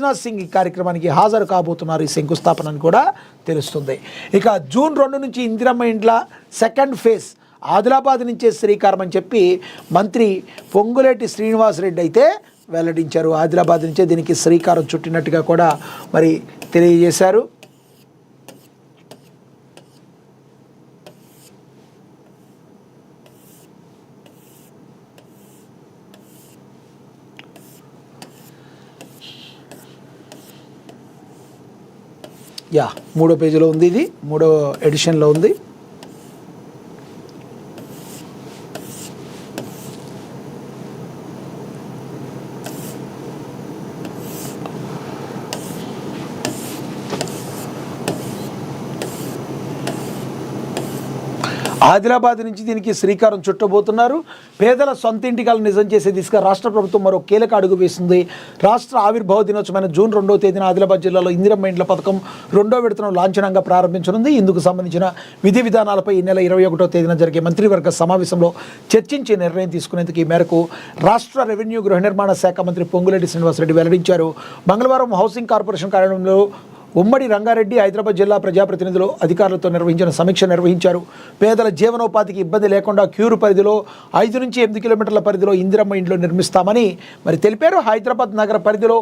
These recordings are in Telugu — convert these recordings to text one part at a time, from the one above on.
రాజ్నాథ్ సింగ్ ఈ కార్యక్రమానికి హాజరు కాబోతున్నారు, ఈ శంకుస్థాపన అని కూడా తెలుస్తుంది. ఇక జూన్ 2 నుంచి ఇందిరమ్మ ఇండ్ల సెకండ్ ఫేజ్ ఆదిలాబాద్ నుంచే శ్రీకారం అని చెప్పి మంత్రి పొంగులేటి శ్రీనివాసరెడ్డి అయితే వెల్లడించారు. ఆదిలాబాద్ నుంచే దీనికి శ్రీకారం చుట్టినట్టుగా కూడా మరి తెలియజేశారు. మూడో పేజీలో ఉంది, ఇది మూడో ఎడిషన్లో ఉంది. ఆదిలాబాద్ నుంచి దీనికి శ్రీకారం చుట్టబోతున్నారు. పేదల సొంత ఇంటికలను నిజం చేసే దిశగా రాష్ట్ర ప్రభుత్వం మరో కీలక అడుగు వేసింది. రాష్ట్ర ఆవిర్భావ దినోత్సవమైన జూన్ 2వ తేదీన ఆదిలాబాద్ జిల్లాలో ఇందిరమ్మ ఇండ్ల పథకం 2వ విడతను లాంఛనంగా ప్రారంభించనుంది. ఇందుకు సంబంధించిన విధి విధానాలపై ఈ నెల 21వ తేదీన జరిగే మంత్రివర్గ సమావేశంలో చర్చించి నిర్ణయం తీసుకునేందుకు ఈ మేరకు రాష్ట్ర రెవెన్యూ గృహ నిర్మాణ శాఖ మంత్రి పొంగులేటి శ్రీనివాసరెడ్డి వెల్లడించారు. మంగళవారం హౌసింగ్ కార్పొరేషన్ కార్యాలయంలో ఉమ్మడి రంగారెడ్డి హైదరాబాద్ జిల్లా ప్రజాప్రతినిధులు అధికారులతో నిర్వహించిన సమీక్ష నిర్వహించారు. పేదల జీవనోపాధికి ఇబ్బంది లేకుండా క్యూరు పరిధిలో 5 నుంచి 8 కిలోమీటర్ల పరిధిలో ఇందిరమ్మ ఇండ్లు నిర్మిస్తామని మరి తెలిపారు. హైదరాబాద్ నగర పరిధిలో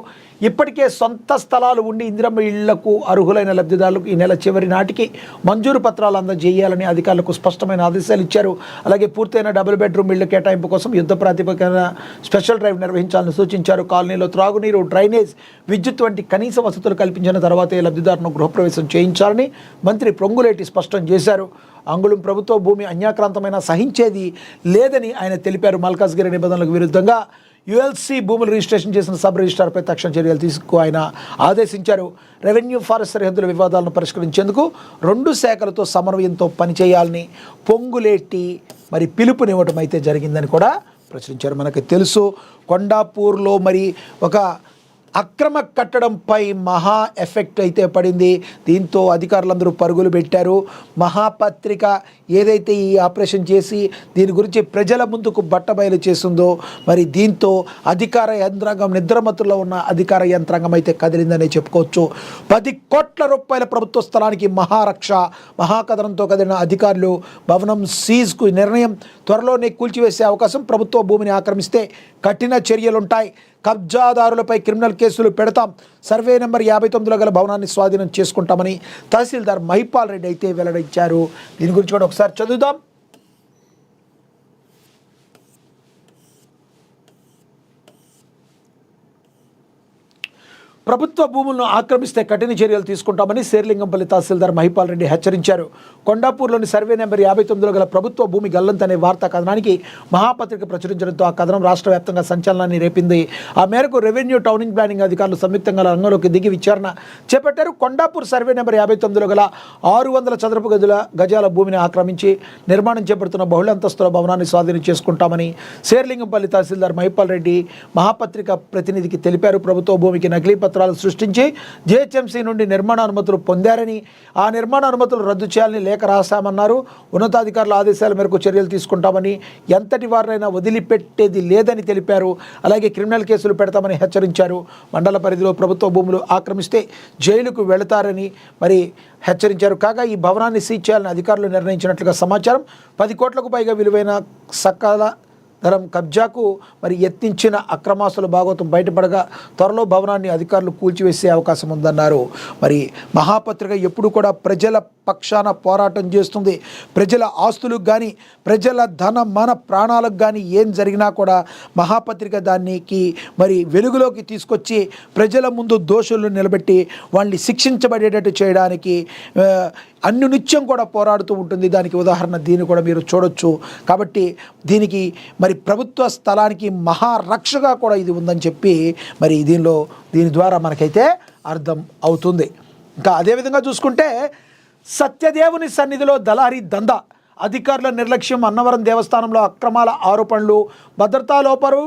ఇప్పటికే సొంత స్థలాలు ఉండి ఇందిరమ్మ ఇళ్లకు అర్హులైన లబ్ధిదారులకు ఈ నెల చివరి నాటికి మంజూరు పత్రాలు అందజేయాలని అధికారులకు స్పష్టమైన ఆదేశాలు ఇచ్చారు. అలాగే పూర్తయిన డబుల్ బెడ్రూమ్ ఇళ్ల కేటాయింపు కోసం యుద్ధ ప్రాతిపదికన స్పెషల్ డ్రైవ్ నిర్వహించాలని సూచించారు. కాలనీలో త్రాగునీరు, డ్రైనేజ్, విద్యుత్ వంటి కనీస వసతులు కల్పించిన తర్వాత లబ్ధిదారును గృహప్రవేశం చేయించాలని మంత్రి పొంగులేటి స్పష్టం చేశారు. అంగుళం ప్రభుత్వ భూమి అన్యాక్రాంతమైన సహించేది లేదని ఆయన తెలిపారు. మల్కాజ్గిరి నిబంధనలకు విరుద్ధంగా యుఎల్సి భూములు రిజిస్ట్రేషన్ చేసిన సబ్ రిజిస్ట్రార్పై తక్షణ చర్యలు తీసుకు ఆయన ఆదేశించారు. రెవెన్యూ ఫారెస్ట్ సరిహద్దుల వివాదాలను పరిష్కరించేందుకు 2 శాఖలతో సమన్వయంతో పనిచేయాలని పొంగులేటి మరి పిలుపునివ్వటం అయితే జరిగిందని కూడా ప్రచురించారు. మనకు తెలుసు, కొండాపూర్లో మరి ఒక అక్రమ కట్టడంపై మహా ఎఫెక్ట్ అయితే పడింది. దీంతో అధికారులందరూ పరుగులు పెట్టారు. మహాపత్రిక ఏదైతే ఈ ఆపరేషన్ చేసి దీని గురించి ప్రజల ముందుకు బట్టబయలు చేస్తుందో మరి దీంతో అధికార యంత్రాంగం, నిద్రమత్తులో ఉన్న అధికార యంత్రాంగం అయితే కదిలిందనే చెప్పుకోవచ్చు. 10 కోట్ల రూపాయల ప్రభుత్వ స్థలానికి మహారక్ష, మహాకథనంతో కదిలిన అధికారులు భవనం సీజ్కు నిర్ణయం. త్వరలోనే కూల్చివేసే అవకాశం. ప్రభుత్వ భూమిని ఆక్రమిస్తే కఠిన చర్యలుంటాయి. కబ్జాదారులపై క్రిమినల్ కేసులు పెడతాం. సర్వే నెంబర్ 59లో గల భవనాన్ని స్వాధీనం చేసుకుంటామని తహసీల్దార్ మహిపాల్ రెడ్డి అయితే వెల్లడించారు. దీని గురించి కూడా ఒకసారి చదువుదాం. ప్రభుత్వ భూములను ఆక్రమిస్తే కఠిన చర్యలు తీసుకుంటామని శేర్లింగంపల్లి తహసీల్దార్ మహిపాల్ రెడ్డి హెచ్చరించారు. కొండాపూర్లోని సర్వే నెంబర్ 59లో గల ప్రభుత్వ భూమి గల్లంతనే వార్తా కథనానికి మహాపత్రిక ప్రచురించడంతో ఆ కథనం రాష్ట్ర వ్యాప్తంగా సంచలనాన్ని రేపింది. ఆ మేరకు రెవెన్యూ, టౌనింగ్ ప్లానింగ్ అధికారులు సంయుక్తంగా రంగంలోకి దిగి విచారణ చేపట్టారు. కొండాపూర్ సర్వే నెంబర్ 59లో గల 600 చదరపు గజాల భూమిని ఆక్రమించి నిర్మాణం చేపడుతున్న బహుళ అంతస్తుల భవనాన్ని స్వాధీనం చేసుకుంటామని శేర్లింగంపల్లి తహసీల్దార్ మహిపాల్ రెడ్డి మహాపత్రిక ప్రతినిధికి తెలిపారు. ప్రభుత్వ భూమికి నకిలీ సృష్టించి జిహెచ్ఎంసీ నుండి నిర్మాణ అనుమతులు పొందారని, ఆ నిర్మాణ అనుమతులు రద్దు చేయాలని లేఖ రాశామన్నారు. ఉన్నతాధికారుల ఆదేశాల మేరకు చర్యలు తీసుకుంటామని, ఎంతటి వారినైనా వదిలిపెట్టేది లేదని తెలిపారు. అలాగే క్రిమినల్ కేసులు పెడతామని హెచ్చరించారు. మండల పరిధిలో ప్రభుత్వ భూములు ఆక్రమిస్తే జైలుకు వెళతారని మరి హెచ్చరించారు. కాగా ఈ భవనాన్ని సీజ్ చేయాలని అధికారులు నిర్ణయించినట్లుగా సమాచారం. 10 కోట్లకు పైగా విలువైన సకల ధరం కబ్జాకు మరి యత్నించిన అక్రమాస్తుల భాగోతం బయటపడగా త్వరలో భవనాన్ని అధికారులు కూల్చివేసే అవకాశం ఉందన్నారు. మరి మహాపత్రిక ఎప్పుడు కూడా ప్రజల పక్షాన పోరాటం చేస్తుంది. ప్రజల ఆస్తులకు కానీ, ప్రజల ధన మన ప్రాణాలకు కానీ ఏం జరిగినా కూడా మహాపత్రిక దానికి మరి వెలుగులోకి తీసుకొచ్చి ప్రజల ముందు దోషులను నిలబెట్టి వాళ్ళని శిక్షించబడేటట్టు చేయడానికి నిత్యం కూడా పోరాడుతూ ఉంటుంది. దానికి ఉదాహరణ దీన్ని కూడా మీరు చూడొచ్చు. కాబట్టి దీనికి మరి ప్రభుత్వ స్థలానికి మహారక్షగా కూడా ఇది ఉందని చెప్పి మరి దీని ద్వారా మనకైతే అర్థం అవుతుంది. ఇంకా అదేవిధంగా చూసుకుంటే సత్యదేవుని సన్నిధిలో దళారీ దందా, అధికారుల నిర్లక్ష్యం, అన్నవరం దేవస్థానంలో అక్రమాల ఆరోపణలు, భద్రతా లోపాలు,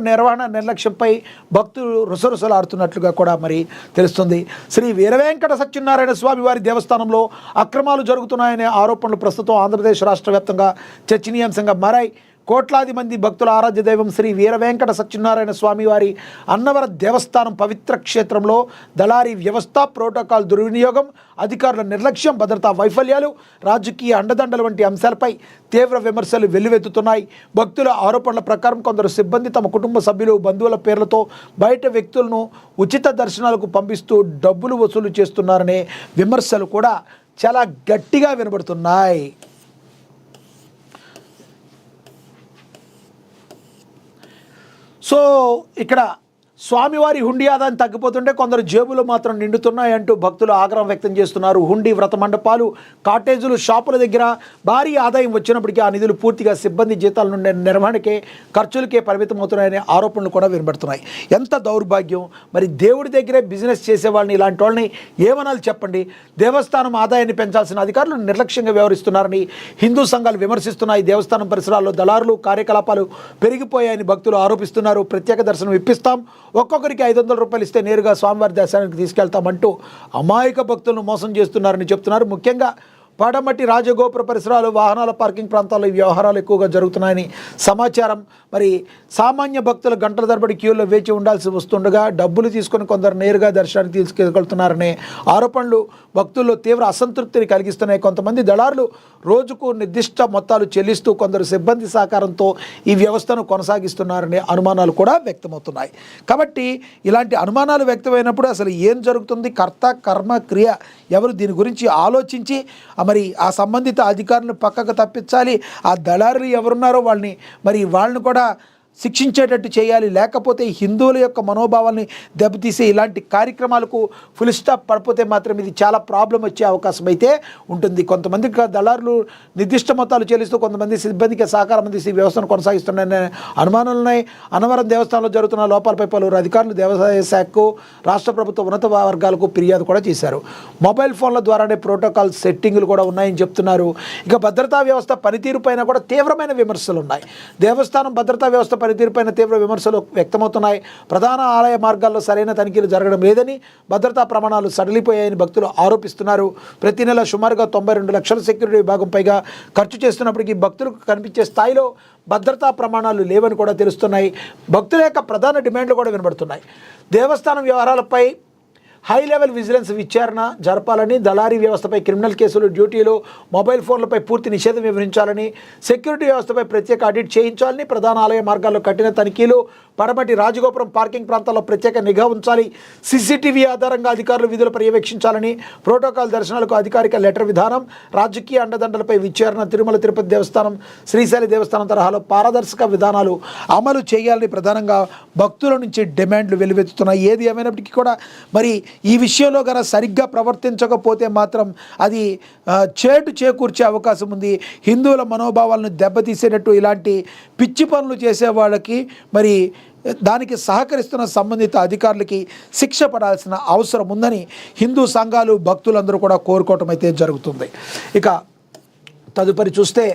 నిర్వహణ నిర్లక్ష్యంపై భక్తులు రుసరుసలాడుతున్నట్లుగా కూడా మరి తెలుస్తుంది. శ్రీ వీరవేంకట సత్యనారాయణ స్వామి వారి దేవస్థానంలో అక్రమాలు జరుగుతున్నాయనే ఆరోపణలు ప్రస్తుతం ఆంధ్రప్రదేశ్ రాష్ట్ర వ్యాప్తంగా చర్చనీయాంశంగా మారాయి. కోట్లాది మంది భక్తుల ఆరాధ్య దైవం శ్రీ వీర వెంకట సత్యనారాయణ స్వామివారి అన్నవరం దేవస్థానం పవిత్ర క్షేత్రంలో దళారీ వ్యవస్థ, ప్రోటోకాల్ దుర్వినియోగం, అధికారుల నిర్లక్ష్యం, భద్రతా వైఫల్యాలు, రాజకీయ అండదండల వంటి అంశాలపై తీవ్ర విమర్శలు వెల్లువెత్తుతున్నాయి. భక్తుల ఆరోపణల ప్రకారం కొందరు సిబ్బంది తమ కుటుంబ సభ్యులు, బంధువుల పేర్లతో బయట వ్యక్తులను ఉచిత దర్శనాలకు పంపిస్తూ డబ్బులు వసూలు చేస్తున్నారనే విమర్శలు కూడా చాలా గట్టిగా వినబడుతున్నాయి. సో ఇక్కడ స్వామివారి హుండీ ఆదాయం తగ్గిపోతుంటే కొందరు జేబులు మాత్రం నిండుతున్నాయంటూ భక్తులు ఆగ్రహం వ్యక్తం చేస్తున్నారు. హుండీ, వ్రత మండపాలు, కాటేజీలు, షాపుల దగ్గర భారీ ఆదాయం వచ్చినప్పటికీ ఆ నిధులు పూర్తిగా సిబ్బంది జీతాల నుండి నిర్వహణకే, ఖర్చులకే పరిమితమవుతున్నాయనే ఆరోపణలు కూడా వినబడుతున్నాయి. ఎంత దౌర్భాగ్యం! మరి దేవుడి దగ్గరే బిజినెస్ చేసే వాళ్ళని, ఇలాంటి వాళ్ళని ఏమనాలి చెప్పండి? దేవస్థానం ఆదాయాన్ని పెంచాల్సిన అధికారులు నిర్లక్ష్యంగా వ్యవహరిస్తున్నారని హిందూ సంఘాలు విమర్శిస్తున్నాయి. దేవస్థానం పరిసరాల్లో దళారులు కార్యకలాపాలు పెరిగిపోయాయని భక్తులు ఆరోపిస్తున్నారు. ప్రత్యేక దర్శనం ఇప్పిస్తాం, ఒక్కొక్కరికి 500 రూపాయలు ఇస్తే నేరుగా స్వామివారి దర్శనానికి తీసుకెళ్తామంటూ అమాయక భక్తులను మోసం చేస్తున్నారని చెప్తున్నారు. ముఖ్యంగా పాడమట్టి రాజగోపుర పరిసరాలు, వాహనాల పార్కింగ్ ప్రాంతాల్లో ఈ వ్యవహారాలు ఎక్కువగా జరుగుతున్నాయని సమాచారం. మరి సామాన్య భక్తులు గంటల తరబడి క్యూలో వేచి ఉండాల్సి వస్తుండగా డబ్బులు తీసుకొని కొందరు నేరుగా దర్శనానికి తీసుకెళ్తున్నారనే ఆరోపణలు భక్తుల్లో తీవ్ర అసంతృప్తిని కలిగిస్తున్నాయి. కొంతమంది దళారులు రోజుకు నిర్దిష్ట మొత్తాలు చెల్లిస్తూ కొందరు సిబ్బంది సహకారంతో ఈ వ్యవస్థను కొనసాగిస్తున్నారనే అనుమానాలు కూడా వ్యక్తమవుతున్నాయి. కాబట్టి ఇలాంటి అనుమానాలు వ్యక్తమైనప్పుడు అసలు ఏం జరుగుతుంది? కర్త, కర్మ, క్రియ ఎవరు? దీని గురించి ఆలోచించి మరి ఆ సంబంధిత అధికారులను పక్కకు తప్పించాలి. ఆ దళారులు ఎవరున్నారో వాళ్ళని కూడా శిక్షించేటట్టు చేయాలి. లేకపోతే హిందువుల యొక్క మనోభావాల్ని దెబ్బతీసే ఇలాంటి కార్యక్రమాలకు ఫుల్ స్టాప్ పడిపోతే మాత్రం ఇది చాలా ప్రాబ్లం వచ్చే అవకాశం అయితే ఉంటుంది. కొంతమంది దళారులు నిర్దిష్ట మొత్తాలు చెల్లిస్తూ కొంతమంది సిబ్బందికి సహకారం అందిస్తూ వ్యవస్థను కొనసాగిస్తున్నారనే అనుమానాలు ఉన్నాయి. అన్నవరం దేవస్థానంలో జరుగుతున్న లోపాలపై పలువురు అధికారులు దేవాదాయ శాఖకు, రాష్ట్ర ప్రభుత్వ ఉన్నత వర్గాలకు ఫిర్యాదు కూడా చేశారు. మొబైల్ ఫోన్ల ద్వారానే ప్రోటోకాల్ సెట్టింగులు కూడా ఉన్నాయని చెప్తున్నారు. ఇక భద్రతా వ్యవస్థ పనితీరు పైన కూడా తీవ్రమైన విమర్శలు ఉన్నాయి. దేవస్థానం భద్రతా వ్యవస్థ పనితీరుపైన తీవ్ర విమర్శలు వ్యక్తమవుతున్నాయి. ప్రధాన ఆలయ మార్గాల్లో సరైన తనిఖీలు జరగడం లేదని, భద్రతా ప్రమాణాలు సడలిపోయాయని భక్తులు ఆరోపిస్తున్నారు. ప్రతి నెల సుమారుగా 92 లక్షల సెక్యూరిటీ విభాగం పైగా ఖర్చు చేస్తున్నప్పటికీ భక్తులకు కనిపించే స్థాయిలో భద్రతా ప్రమాణాలు లేవని కూడా తెలుస్తున్నాయి. భక్తుల యొక్క ప్రధాన డిమాండ్లు కూడా వినబడుతున్నాయి. దేవస్థానం వ్యవహారాలపై హై లెవెల్ విజిలెన్స్ విచారణ జరపాలని, దళారీ వ్యవస్థపై క్రిమినల్ కేసులు, డ్యూటీలు, మొబైల్ ఫోన్లపై పూర్తి నిషేధం వివరించాలని, సెక్యూరిటీ వ్యవస్థపై ప్రత్యేక ఆడిట్ చేయించాలని, ప్రధాన ఆలయ మార్గాల్లో కఠిన తనిఖీలు, పడమటి రాజగోపురం పార్కింగ్ ప్రాంతాల్లో ప్రత్యేక నిఘా ఉంచాలి, సీసీటీవీ ఆధారంగా అధికారులు విధులు పర్యవేక్షించాలని, ప్రోటోకాల్ దర్శనాలకు అధికారిక లెటర్ విధానం, రాజకీయ అండదండలపై విచారణ, తిరుమల తిరుపతి దేవస్థానం, శ్రీశైల దేవస్థానం తరహాలో పారదర్శక విధానాలు అమలు చేయాలని ప్రధానంగా భక్తుల నుంచి డిమాండ్లు వెలువెత్తుతున్నాయి. ఏది ఏమైనప్పటికీ కూడా మరి ఈ విషయంలో కనుక సరిగ్గా ప్రవర్తించకపోతే మాత్రం అది చేటు చేకూర్చే అవకాశం ఉంది. హిందువుల మనోభావాలను దెబ్బతీసేటట్టు ఇలాంటి పిచ్చి పనులు చేసే వాళ్ళకి మరి దానికి సహకరిస్తున్న సంబంధిత అధికారులకి శిక్ష పడాల్సిన అవసరం ఉందని హిందూ సంఘాలు, భక్తులందరూ కూడా కోరుకోవటం అయితే జరుగుతుంది. ఇక తదుపరి చూస్తే